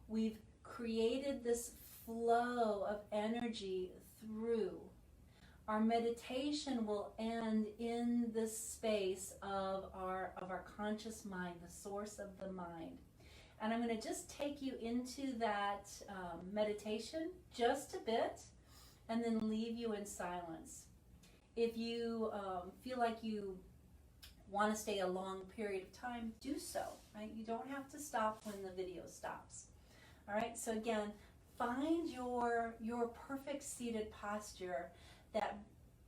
We've created this flow of energy through. Our meditation will end in this space of our conscious mind, the source of the mind. And I'm going to just take you into that meditation just a bit and then leave you in silence. If you feel like you want to stay a long period of time, do so, right? You don't have to stop when the video stops. All right, so again, find your perfect seated posture that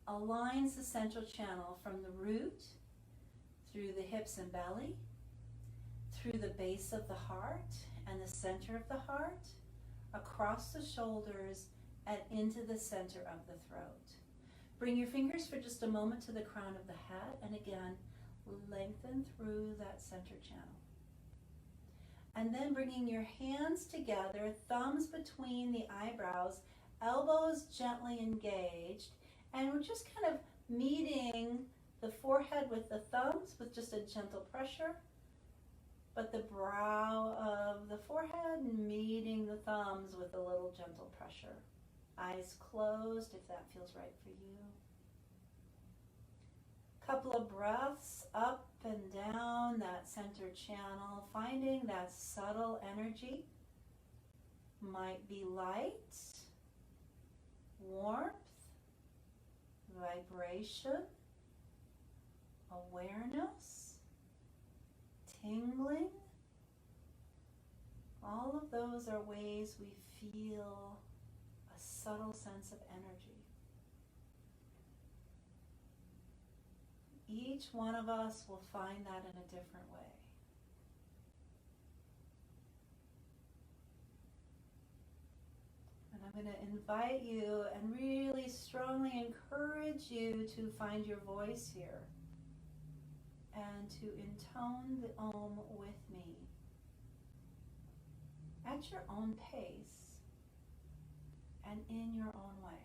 aligns the central channel from the root, through the hips and belly, through the base of the heart and the center of the heart, across the shoulders, and into the center of the throat. Bring your fingers for just a moment to the crown of the head, and again, lengthen through that center channel. And then bringing your hands together, thumbs between the eyebrows, elbows gently engaged, and we're just kind of meeting the forehead with the thumbs with just a gentle pressure, but the brow of the forehead meeting the thumbs with a little gentle pressure. Eyes closed if that feels right for you. Couple of breaths up and down that center channel, finding that subtle energy. Might be light, warmth, vibration, awareness, tingling. All of those are ways we feel a subtle sense of energy. Each one of us will find that in a different way. And I'm going to invite you and really strongly encourage you to find your voice here and to intone the Om with me at your own pace. and in your own way.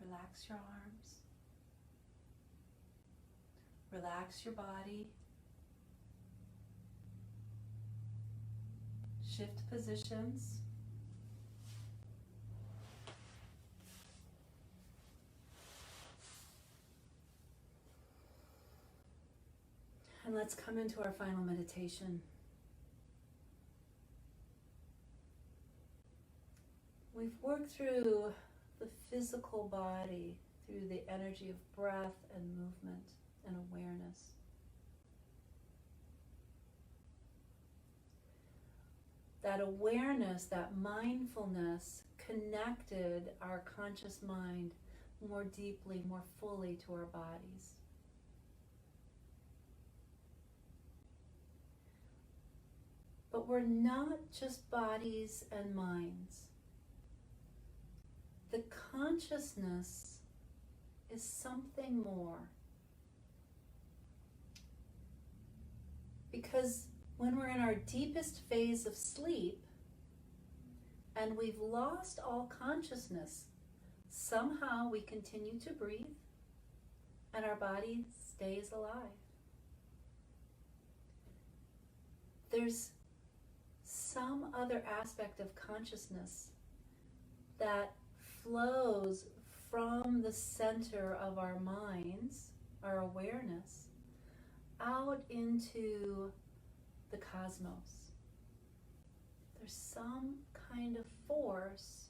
Relax your arms. Relax your body. Shift positions. And let's come into our final meditation. We've worked through the physical body through the energy of breath and movement and awareness. That awareness, that mindfulness connected our conscious mind more deeply, more fully to our bodies. But we're not just bodies and minds. The consciousness is something more. Because when we're in our deepest phase of sleep and we've lost all consciousness, somehow we continue to breathe and our body stays alive. There's some other aspect of consciousness that flows from the center of our minds, our awareness, out into the cosmos. There's some kind of force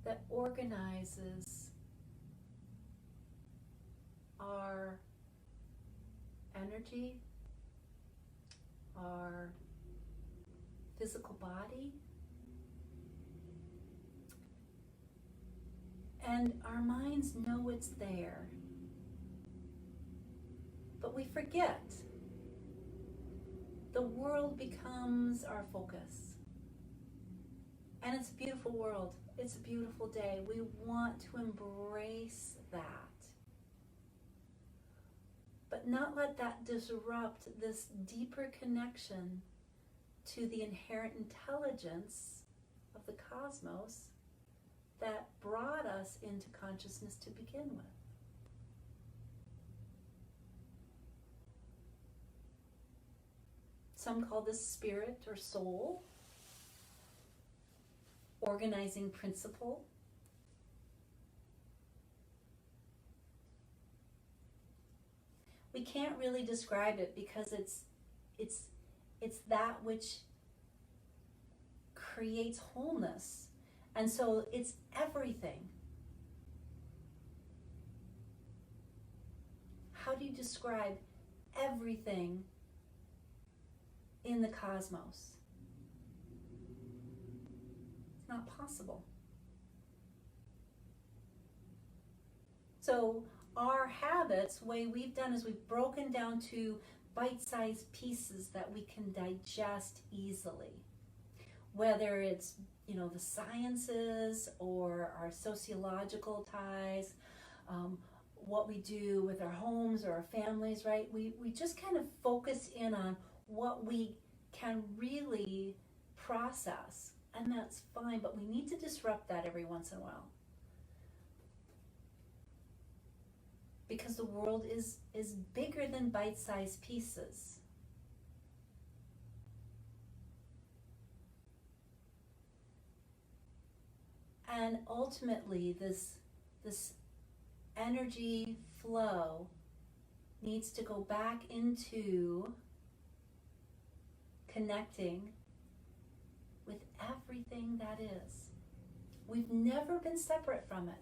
that organizes our energy, our physical body, and our minds know it's there. But we forget. The world becomes our focus. And it's a beautiful world. It's a beautiful day. We want to embrace that. But not let that disrupt this deeper connection to the inherent intelligence of the cosmos that brought us into consciousness to begin with. Some call this spirit or soul, organizing principle. We can't really describe it because it's that which creates wholeness. And so it's everything. How do you describe everything in the cosmos? It's not possible. So our habits, the way we've done is we've broken down to bite-sized pieces that we can digest easily. Whether it's, the sciences or our sociological ties, what we do with our homes or our families, right? We just kind of focus in on what we can really process, and that's fine, but we need to disrupt that every once in a while. because the world is bigger than bite-sized pieces. And ultimately, this energy flow needs to go back into connecting with everything that is. We've never been separate from it.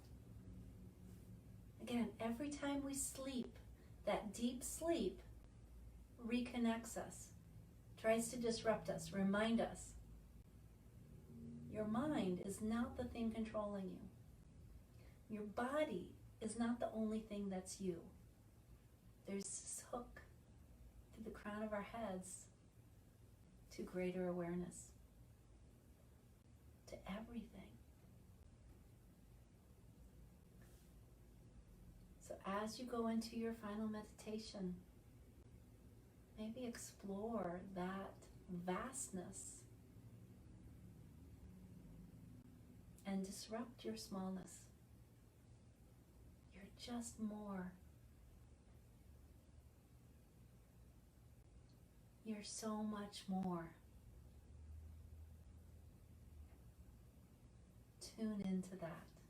Again, every time we sleep, that deep sleep reconnects us, tries to disrupt us, remind us. Your mind is not the thing controlling you. Your body is not the only thing that's you. There's this hook to the crown of our heads to greater awareness, to everything. So as you go into your final meditation, maybe explore that vastness and disrupt your smallness. You're just more. You're so much more. Tune into that.